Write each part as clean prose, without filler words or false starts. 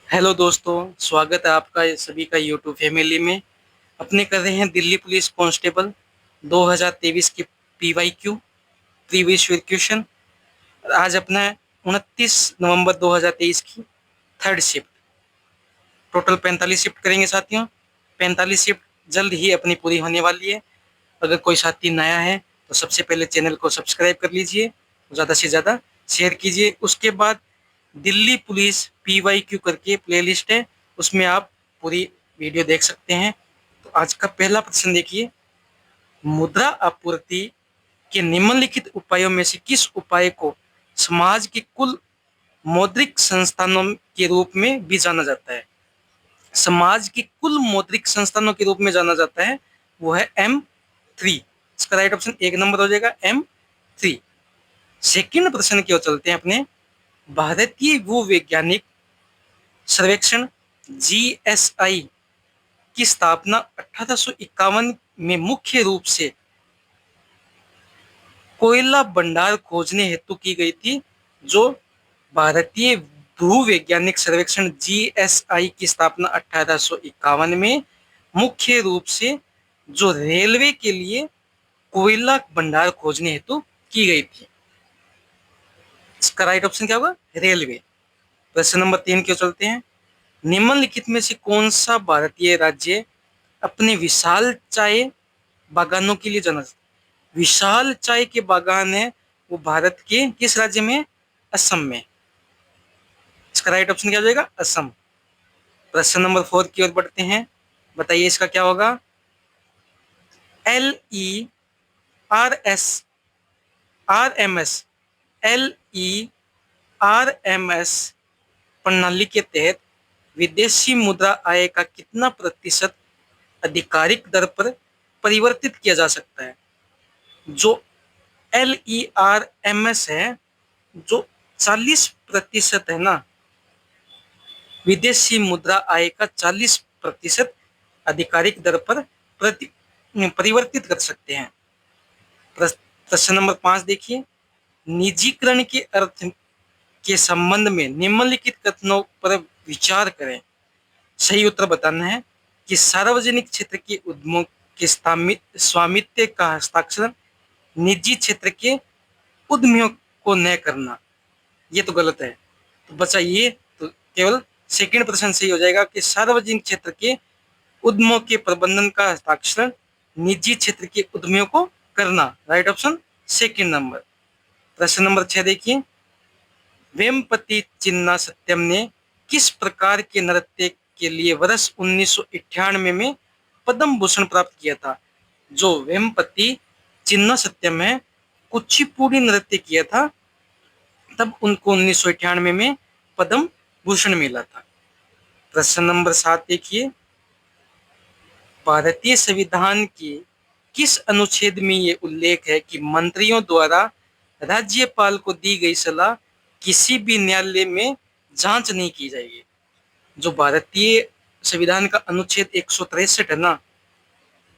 Hello दोस्तों, स्वागत है आपका सभी का यूट्यूब फैमिली में। अपने कर रहे हैं दिल्ली पुलिस कांस्टेबल 2023 की पीवाईक्यू प्रीवियस ईयर क्वेश्चन। आज अपना है 29 नवंबर 2023 की थर्ड शिफ्ट। टोटल 45 शिफ्ट करेंगे साथियों। 45 शिफ्ट जल्द ही अपनी पूरी होने वाली है। अगर कोई साथी नया है तो सबसे पहले चैनल को सब्सक्राइब कर लीजिए, ज़्यादा से ज़्यादा शेयर कीजिए। उसके बाद दिल्ली पुलिस पीवाईक्यू करके प्लेलिस्ट है, उसमें आप पूरी वीडियो देख सकते हैं। तो आज का पहला प्रश्न देखिए, मुद्रा आपूर्ति के निम्नलिखित उपायों में से किस उपाय को समाज के कुल मौद्रिक संस्थानों के रूप में भी जाना जाता है? समाज के कुल मौद्रिक संस्थानों के रूप में जाना जाता है, वो है M3। इसका राइट ऑप्शन एक नंबर हो जाएगा M3। सेकंड प्रश्न की ओर चलते हैं अपने। भारतीय भू वैज्ञानिक सर्वेक्षण GSI की स्थापना 1851 में मुख्य रूप से कोयला भंडार खोजने हेतु की गई थी। जो भारतीय भू वैज्ञानिक सर्वेक्षण GSI की स्थापना 1851 में मुख्य रूप से जो रेलवे के लिए कोयला भंडार खोजने हेतु की गई थी। इसका राइट ऑप्शन क्या होगा? रेलवे। प्रश्न नंबर 3 की ओर चलते हैं। निम्नलिखित में से कौन सा भारतीय राज्य अपने विशाल चाय बागानों के लिए जाना जाता है? विशाल चाय के बागान है वो भारत के किस राज्य में? असम में। इसका राइट ऑप्शन क्या हो जाएगा? असम। प्रश्न नंबर 4 की ओर बढ़ते हैं। बताइए इसका क्या होगा? LERS LERMS प्रणाली के तहत विदेशी मुद्रा आय का कितना प्रतिशत आधिकारिक दर पर परिवर्तित किया जा सकता है? जो LERMS है, जो 40% है ना, विदेशी मुद्रा आय का 40% आधिकारिक दर पर परिवर्तित कर सकते हैं। प्रश्न नंबर 5 देखिए, निजीकरण के अर्थ के संबंध में निम्नलिखित कथनों पर विचार करें। सही उत्तर बताना है कि सार्वजनिक क्षेत्र के उद्यमों के स्वामित्व का हस्ताक्षर निजी क्षेत्र के उद्यमियों को न करना, ये तो गलत है। तो बचा ये, तो केवल सेकंड प्रश्न सही हो जाएगा कि सार्वजनिक क्षेत्र के उद्यमों के प्रबंधन का हस्ताक्षर निजी क्षेत्र के उद्यमियों को करना। Right option second number. प्रश्न नंबर 6 देखिए, वेम्पति चिन्ना सत्यम ने किस प्रकार के नृत्य के लिए वर्ष 1998 में पद्म भूषण प्राप्त किया था? जो वेम्पति चिन्ना सत्यम है, कुचिपुड़ी नृत्य किया था, तब उनको 1998 में पद्म भूषण मिला था। प्रश्न नंबर 7 देखिए, भारतीय संविधान के किस अनुच्छेद में ये उल्लेख है कि मंत्रियों द्वारा राज्यपाल को दी गई सलाह किसी भी न्यायालय में जांच नहीं की जाएगी? जो भारतीय संविधान का अनुच्छेद 163 है ना,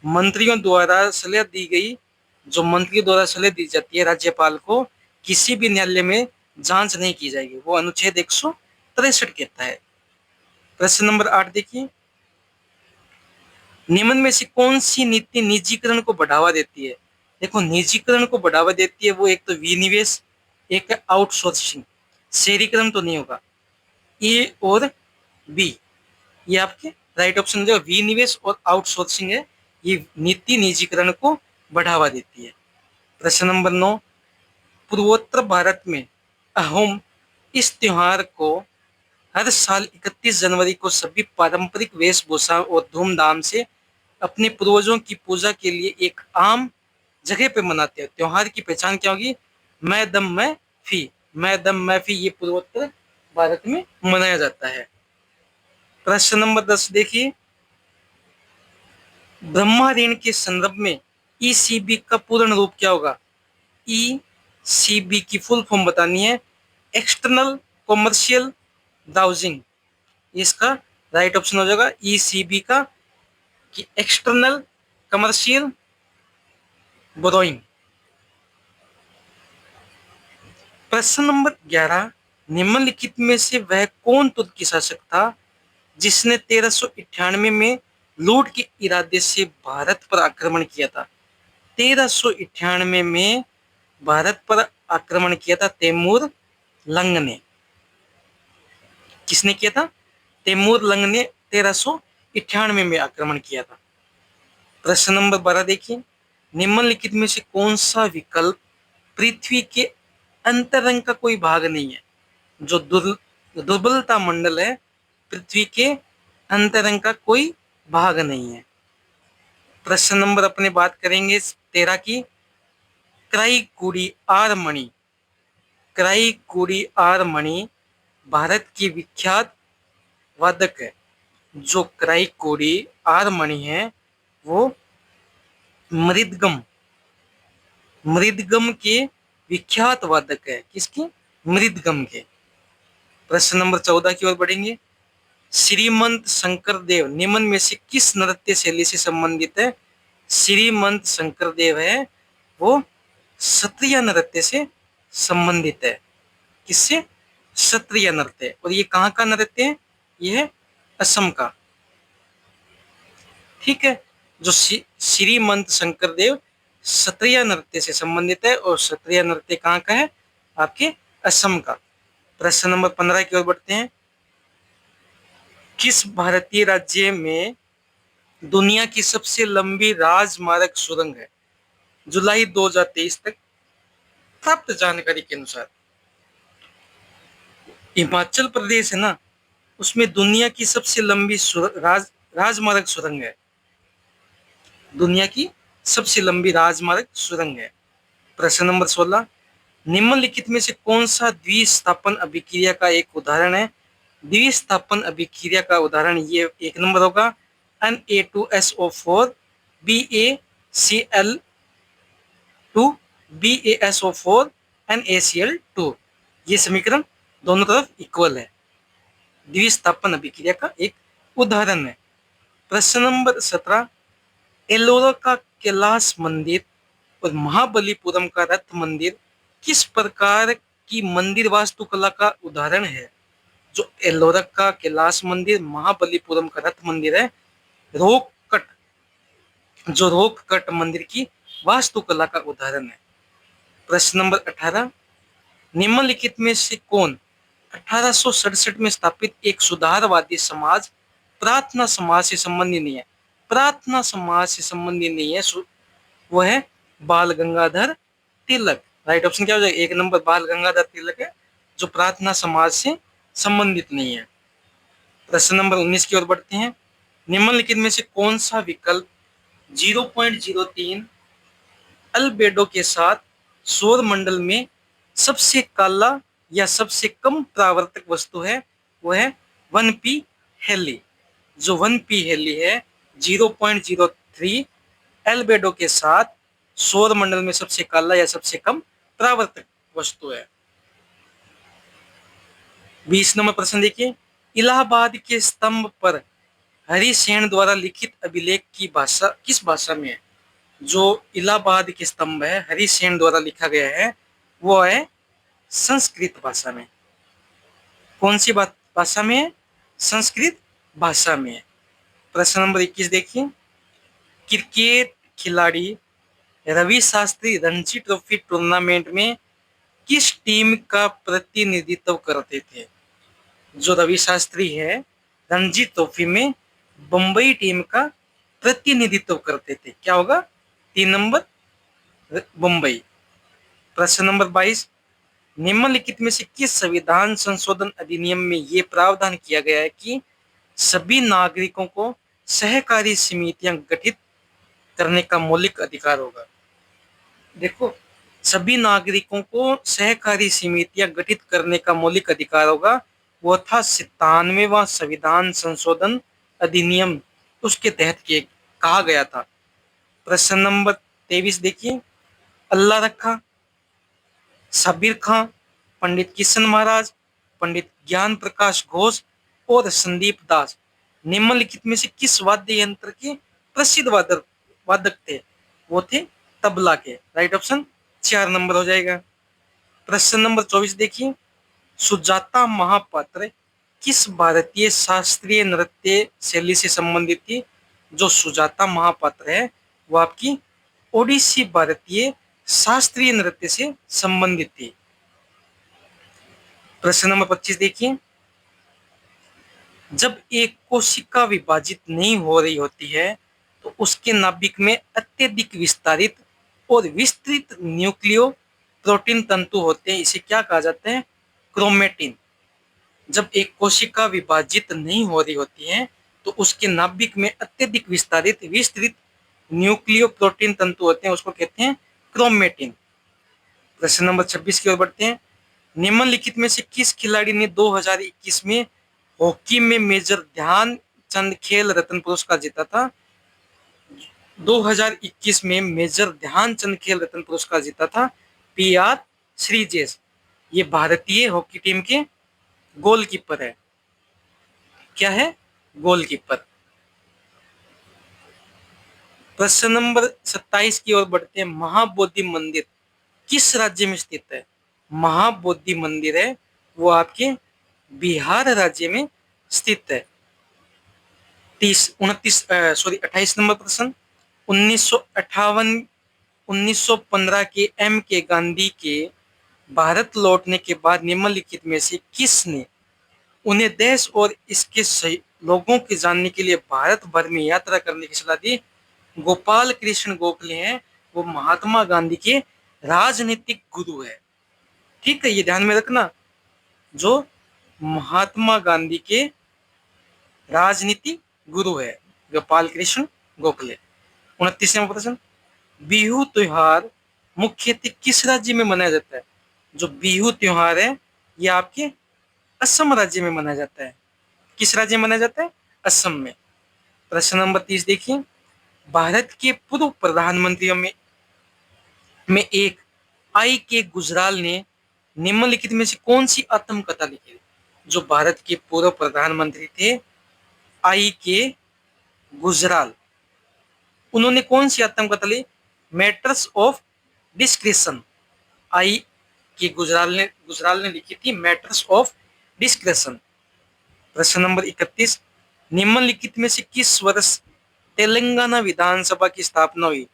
मंत्रियों द्वारा सलाह दी गई, जो मंत्री द्वारा सलाह दी जाती है राज्यपाल को, किसी भी न्यायालय में जांच नहीं की जाएगी, वो अनुच्छेद 163 कहता है। प्रश्न नंबर 8 देखिए, निम्न में से कौन सी नीति निजीकरण को बढ़ावा देती है? देखो, निजीकरण को बढ़ावा देती है वो एक तो विनिवेश, एक है आउटसोर्सिंग। शहरीकरण तो नहीं होगा। ए और बी, ये आपके राइट ऑप्शन जो विनिवेश और आउटसोर्सिंग है, ये नीति निजीकरण को बढ़ावा देती है। प्रश्न नंबर 9, पूर्वोत्तर भारत में अहोम इस त्योहार को हर साल 31 जनवरी को सभी पारंपरिक वेशभूषा और धूमधाम से अपने पूर्वजों की पूजा के लिए एक आम जगह पे मनाते हैं। त्योहार की पहचान क्या होगी? मैं दम मैं फी, मैं दम मैं फी, ये पूर्वोत्तर भारत में मनाया जाता है। प्रश्न नंबर 10 देखिए, ब्रह्मा ऋण के संदर्भ में ईसीबी का पूर्ण रूप क्या होगा? ईसीबी की फुल फॉर्म बतानी है, एक्सटर्नल कॉमर्शियल ब्राउजिंग। इसका राइट ऑप्शन हो जाएगा ईसीबी का कि एक्सटर्नल कमर्शियल बोरोइंग। प्रश्न नंबर 11, निम्नलिखित में से वह कौन तुर्की शासक था जिसने 1398 में लूट के इरादे से भारत पर आक्रमण किया था? 1398 में भारत पर आक्रमण किया था तैमूर लंग ने। किसने किया था? तैमूर लंग ने 1398 में आक्रमण किया था। प्रश्न नंबर 12 देखिए, निम्नलिखित में से कौन सा विकल्प पृथ्वी के अंतरंग का कोई भाग नहीं है? जो दुर्बलता मंडल है, पृथ्वी के अंतरंग का कोई भाग नहीं है। प्रश्न नंबर अपने बात करेंगे 13 की, क्राईकुडी आर मणि। क्राईकुडी आर मणि भारत की विख्यात वादक है। जो क्राईकुडी आर मणि है वो मृदगम मृदगम के विख्यात वादक है। किसकी? मृदगम के। प्रश्न नंबर 14 की ओर बढ़ेंगे। श्रीमंत शंकरदेव निम्न में से किस नृत्य शैली से संबंधित है? श्रीमंत शंकरदेव है वो क्षत्रिय नृत्य से संबंधित है। किससे? क्षत्रिय नृत्य। और ये कहाँ का नृत्य है? ये है असम का। ठीक है, जो श्रीमंत शंकरदेव क्षत्रिय नृत्य से संबंधित है और क्षत्रिय नृत्य कहाँ का है? आपके असम का। प्रश्न नंबर 15 की ओर बढ़ते हैं। किस भारतीय राज्य में दुनिया की सबसे लंबी राजमार्ग सुरंग है? जुलाई 2023 तक प्राप्त जानकारी के अनुसार हिमाचल प्रदेश है ना, उसमें दुनिया की सबसे लंबी राजमार्ग सुरंग है। दुनिया की सबसे लंबी राजमार्ग सुरंग है। प्रश्न नंबर 16, निम्नलिखित में से कौन सा द्विस्थापन अभिक्रिया का एक उदाहरण है? द्विस्थापन अभिक्रिया का उदाहरण ये एक नंबर होगा, Na2SO4 BaCl2 BaSO4 NaCl2। ये समीकरण दोनों तरफ इक्वल है, द्विस्थापन अभिक्रिया का एक उदाहरण है। प्रश्न नंबर 17, एलोरा का कैलाश मंदिर और महाबलीपुरम का रथ मंदिर किस प्रकार की मंदिर वास्तुकला का उदाहरण है? जो एलोरा का कैलाश मंदिर, महाबलीपुरम का रथ मंदिर है, रोक कट मंदिर की वास्तुकला का उदाहरण है। प्रश्न नंबर 18, निम्नलिखित में से कौन 1867 में स्थापित एक सुधारवादी समाज प्रार्थना समाज से संबंधित नहीं है? प्रार्थना समाज से संबंधित नहीं है, वो है बाल गंगाधर तिलक। राइट ऑप्शन क्या हो जाएगा? एक नंबर बाल गंगाधर तिलक है, जो प्रार्थना समाज से संबंधित नहीं है। प्रश्न नंबर 19 की ओर बढ़ते हैं। निम्नलिखित में से कौन सा विकल्प 0.03 अल्बेडो के साथ सौर मंडल में सबसे काला या सबसे कम परावर्तक वस्तु है? वो है 1p हेली। जो 1p हेली है 0.03 एल्बेडो के साथ सौर मंडल में सबसे काला या सबसे कम परावर्तक वस्तु है। 20 नंबर प्रश्न देखिए, इलाहाबाद के स्तंभ पर हरिसेन द्वारा लिखित अभिलेख की भाषा किस भाषा में है? जो इलाहाबाद के स्तंभ है हरिसेन द्वारा लिखा गया है वो है संस्कृत भाषा में। कौन सी भाषा में है? संस्कृत भाषा में है। प्रश्न नंबर 21 देखिए, क्रिकेट खिलाड़ी रवि शास्त्री रणजी ट्रॉफी टूर्नामेंट में किस टीम का प्रतिनिधित्व करते थे? जो रवि शास्त्री है रणजी ट्रॉफी में बंबई टीम का प्रतिनिधित्व करते थे। क्या होगा? 3 नंबर बंबई। प्रश्न नंबर 22, निम्नलिखित में से किस संविधान संशोधन अधिनियम में यह प्रावधान किया गया है कि सभी नागरिकों को सहकारी समितियां गठित करने का मौलिक अधिकार होगा? देखो, सभी नागरिकों को सहकारी समितियां गठित करने का मौलिक अधिकार होगा, वो था 97वां संविधान संशोधन अधिनियम, उसके तहत कहा गया था। प्रश्न नंबर 23 देखिए, अल्लाह रखा, सबीर खां, पंडित किशन महाराज, पंडित ज्ञान प्रकाश घोष और संदीप दास निम्नलिखित में से किस वाद्य यंत्र के प्रसिद्ध वादक थे? वो थे तबला के। राइट ऑप्शन 4 नंबर हो जाएगा। प्रश्न नंबर 24 देखिए, सुजाता महापात्र किस भारतीय शास्त्रीय नृत्य शैली से संबंधित थी? जो सुजाता महापात्र है वो आपकी ओडिसी भारतीय शास्त्रीय नृत्य से संबंधित थी। प्रश्न नंबर 25 देखिए, जब एक कोशिका विभाजित नहीं हो रही होती है तो उसके नाभिक में अत्यधिक विस्तारित और विस्तृत न्यूक्लियो प्रोटीन तंतु होते हैं। इसे क्या कहा जाता है? क्रोमेटिन। जब एक कोशिका विभाजित नहीं हो रही होती है तो उसके नाभिक में अत्यधिक विस्तारित विस्तृत न्यूक्लियो प्रोटीन तंतु होते हैं, उसको कहते हैं क्रोमेटिन। प्रश्न नंबर 26 की ओर बढ़ते हैं। निम्नलिखित में से किस खिलाड़ी ने 2021 में हॉकी में मेजर ध्यानचंद खेल रत्न पुरस्कार जीता था? 2021 में मेजर ध्यानचंद खेल रत्न पुरस्कार जीता था पीआर श्रीजेश। ये भारतीय हॉकी टीम के गोलकीपर है। क्या है? गोलकीपर। प्रश्न नंबर 27 की ओर बढ़ते हैं। महाबोधि मंदिर किस राज्य में स्थित है? महाबोधि मंदिर है वो आपके बिहार राज्य में स्थित है। 28 नंबर प्रश्न। 1915 के एम के गांधी के भारत लौटने के बाद निम्नलिखित में से किसने उन्हें देश और इसके लोगों के जानने के लिए भारत भर में यात्रा करने की सलाह दी? गोपाल कृष्ण गोखले हैं, वो महात्मा गांधी के राजनीतिक गुरु है। ठीक है, ये ध्यान में रखना, जो महात्मा गांधी के राजनीतिक गुरु है गोपाल कृष्ण गोखले। 29वां प्रश्न। बिहू त्योहार मुख्यतः किस राज्य में मनाया जाता है? जो बिहू त्योहार है ये आपके असम राज्य में मनाया जाता है। किस राज्य में मनाया जाता है? असम में। प्रश्न नंबर 30 देखिए। भारत के पूर्व प्रधानमंत्रियों में एक आई के गुजराल ने निम्नलिखित में से कौन सी आत्मकथा लिखी? जो भारत के पूर्व प्रधानमंत्री थे आई के गुजराल, उन्होंने कौन सी आत्मकथा ली? Matters of discretion. I K Gujral ने लिखी थी मैटर्स ऑफ डिस्क्रिशन। प्रश्न नंबर 31। निम्नलिखित में से किस वर्ष तेलंगाना विधानसभा की स्थापना हुई?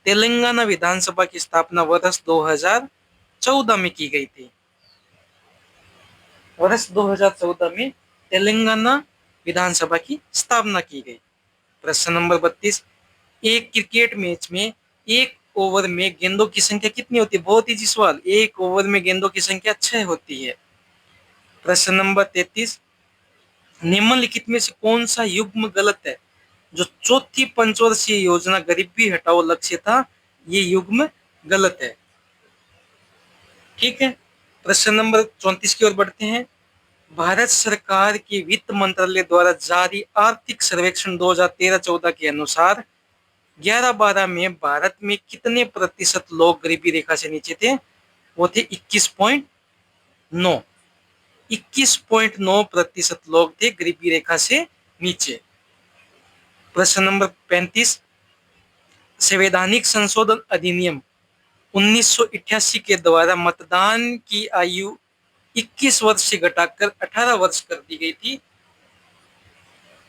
तेलंगाना विधानसभा की स्थापना वर्ष 2014 में की गई थी। वर्ष 2014 में तेलंगाना विधानसभा की स्थापना की गई। प्रश्न नंबर 32। एक क्रिकेट मैच में एक ओवर में गेंदों की संख्या कितनी होती है? बहुत इजी सवाल। एक ओवर में गेंदों की संख्या 6 होती है। प्रश्न नंबर 33। निम्नलिखित में से कौन सा युग्म गलत है? जो चौथी पंचवर्षीय योजना गरीबी हटाओ लक्ष्य था, ये युग्म गलत है। ठीक है, प्रश्न नंबर 34 की ओर बढ़ते हैं। भारत सरकार के वित्त मंत्रालय द्वारा जारी आर्थिक सर्वेक्षण 2013-14 के अनुसार 11-12 में भारत में कितने प्रतिशत लोग गरीबी रेखा से नीचे थे? वो थे 21.9। 21.9% लोग थे गरीबी रेखा से नीचे। प्रश्न नंबर 35। संवैधानिक संशोधन अधिनियम 1988 के द्वारा मतदान की आयु 21 वर्ष से घटाकर 18 वर्ष कर दी गई थी।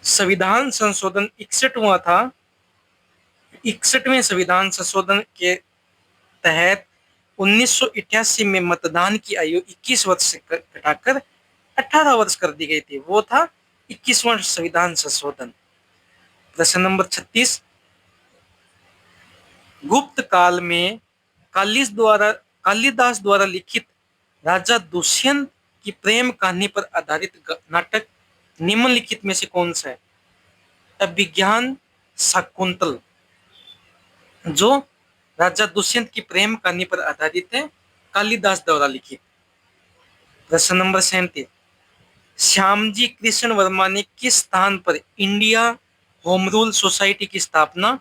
संविधान संशोधन 61वां था। 61वें संविधान संशोधन के तहत 1988 में मतदान की आयु 21 वर्ष से घटाकर 18 वर्ष कर दी गई थी। वो था 21वां संविधान संशोधन। प्रश्न नंबर 36। गुप्त काल में कालिदास द्वारा लिखित राजा दुष्यंत की प्रेम कहानी पर आधारित नाटक निम्नलिखित में से कौन सा है? अभिज्ञान शाकुंतल, जो राजा दुष्यंत की प्रेम कहानी पर आधारित है, कालिदास द्वारा लिखित। प्रश्न नंबर 37। श्यामजी कृष्ण वर्मा ने किस स्थान पर इंडिया होम रूल सोसाइटी की स्थापना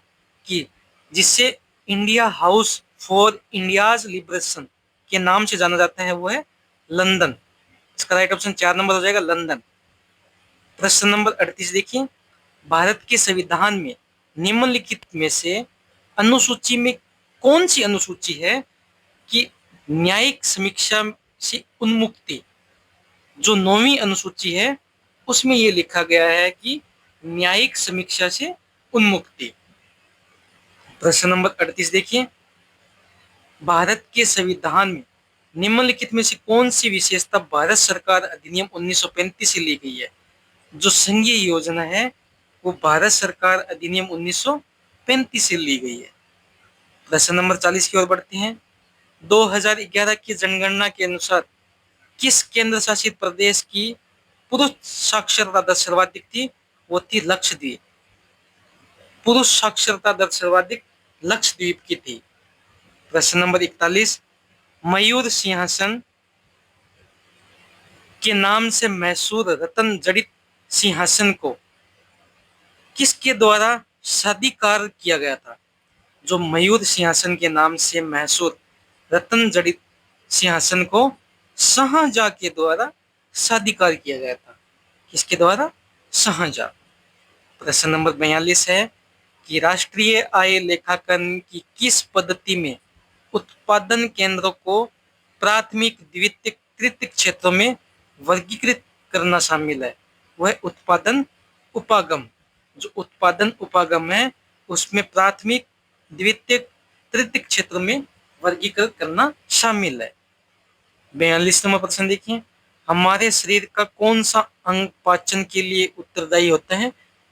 की, जिसे India house for India's liberation के नाम से जाना जाता है? वो है लंदन। इसका राइट ऑप्शन 4 नंबर हो जाएगा, लंदन। प्रश्न नंबर 38 देखिए। भारत के संविधान में निम्नलिखित में से अनुसूची में कौन सी अनुसूची है कि न्यायिक समीक्षा से उन्मुक्ति जो 9वीं अनुसूची है उसमें ये लिखा गया है कि न्यायिक समीक्षा से उन्मुक्ति। प्रश्न नंबर 38 देखिए, भारत के संविधान में निम्नलिखित में से कौन सी विशेषता भारत सरकार अधिनियम 1935 से ली गई है? जो संघीय योजना है वो भारत सरकार अधिनियम 1935 से ली गई है। प्रश्न नंबर 40 की ओर बढ़ते हैं। 2011 की जनगणना के अनुसार किस केंद्र शासित प्रदेश की पुरुष साक्षरता दर सर्वाधिक थी? वो थी लक्षद्वीप। पुरुष साक्षरता दर सर्वाधिक लक्षद्वीप की थी। प्रश्न नंबर 41, मयूर सिंहासन के नाम से मशहूर रत्न जड़ित सिंहासन को किसके द्वारा साधिकार किया गया था? जो मयूर सिंहासन के नाम से मशहूर रत्न जड़ित सिंहासन को शाहजहां के द्वारा साधिकार किया गया था। किसके द्वारा? शाहजहां। प्रश्न नंबर 42 है कि राष्ट्रीय आय लेखांकन की किस पद्धति में उत्पादन केंद्रों को प्राथमिक, द्वितीयक, तृतीयक क्षेत्रों में वर्गीकृत करना शामिल है? वह उत्पादन उपागम। जो उत्पादन उपागम है उसमें प्राथमिक, द्वितीयक, तृतीयक क्षेत्र में वर्गीकृत करना शामिल है। 42 नंबर प्रश्न देखिए, हमारे शरीर का कौन सा अंग पाचन के लिए उत्तरदायी होता है?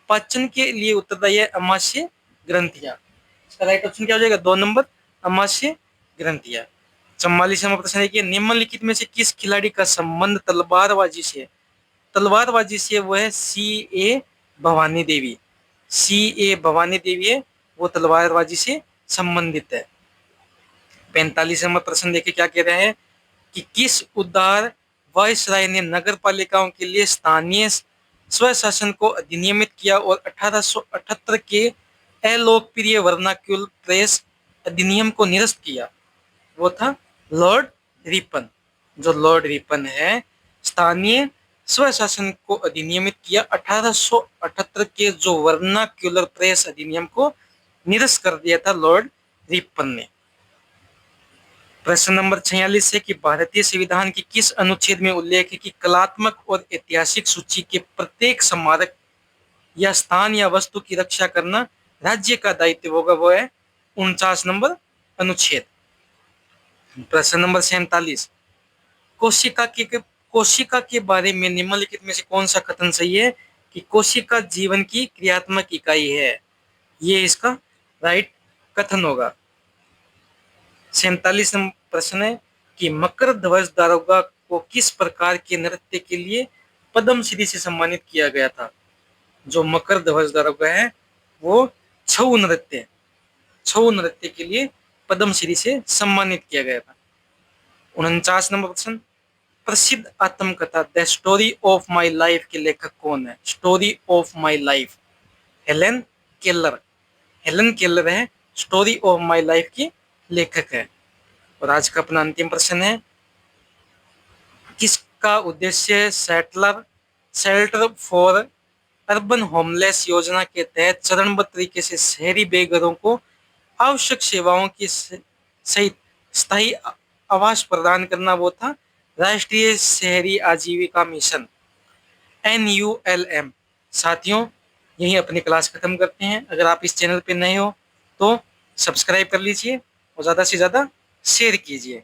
पाचन के लिए उत्तरदायी है अमाशय ग्रंथियां। इसका राइट ऑप्शन क्या हो जाएगा? 2 नंबर, अमाशय ग्रंथियां। 44 नंबर प्रश्न देखिए, निम्नलिखित में से किस खिलाड़ी का संबंध तलवारबाजी से? तलवारबाजी से वो है सी ए भवानी देवी। सी ए भवानी देवी है वो तलवारबाजी से संबंधित है। 45 नंबर प्रश्न देखिए क्या कह रहे हैं कि किस उदार वायसराय ने नगर पालिकाओं के लिए स्थानीय स्वशासन को अधिनियमित किया और 1878 के अलोकप्रिय वर्नाक्यूल प्रेस अधिनियम को निरस्त किया? वो था लॉर्ड रिपन। जो लॉर्ड रिपन है स्थानीय स्वशासन को अधिनियमित किया 1878 के जो वर्नाक्यूलर प्रेस अधिनियम को निरस्त कर दिया था लॉर्ड रिपन ने। प्रश्न नंबर 46 है कि भारतीय संविधान की किस अनुच्छेद में उल्लेख है कि कलात्मक और ऐतिहासिक सूची के प्रत्येक स्मारक या स्थान या वस्तु की रक्षा करना राज्य का दायित्व होगा? वो है 49 नंबर अनुच्छेद। प्रश्न नंबर 47, कोशिका के बारे में निम्नलिखित में से कौन सा कथन सही है कि कोशिका जीवन की क्रियात्मक इकाई है? ये इसका राइट कथन होगा। 47 नंबर प्रश्न है कि मकर ध्वज दारोगा को किस प्रकार के नृत्य के लिए पद्मश्री से सम्मानित किया गया था? जो मकर ध्वज दारोगा है वो छऊ नृत्य के लिए पद्मश्री से सम्मानित किया गया था। 49 नंबर प्रश्न, प्रसिद्ध आत्मकथा the story of my life के लेखक कौन है? Story of my life Helen Keller. Helen Keller है स्टोरी ऑफ माई लाइफ की लेखक है। और आज का अपना अंतिम प्रश्न है, किसका उद्देश्य शेल्टर फॉर अर्बन होमलेस योजना के तहत चरणबद्ध तरीके से शहरी बेघरों को आवश्यक सेवाओं की सहित स्थायी आवास प्रदान करना? वो था राष्ट्रीय शहरी आजीविका मिशन NULM। साथियों यही अपनी क्लास खत्म करते हैं। अगर आप इस चैनल पे नए हो तो सब्सक्राइब कर लीजिए और ज़्यादा से ज़्यादा शेयर कीजिए।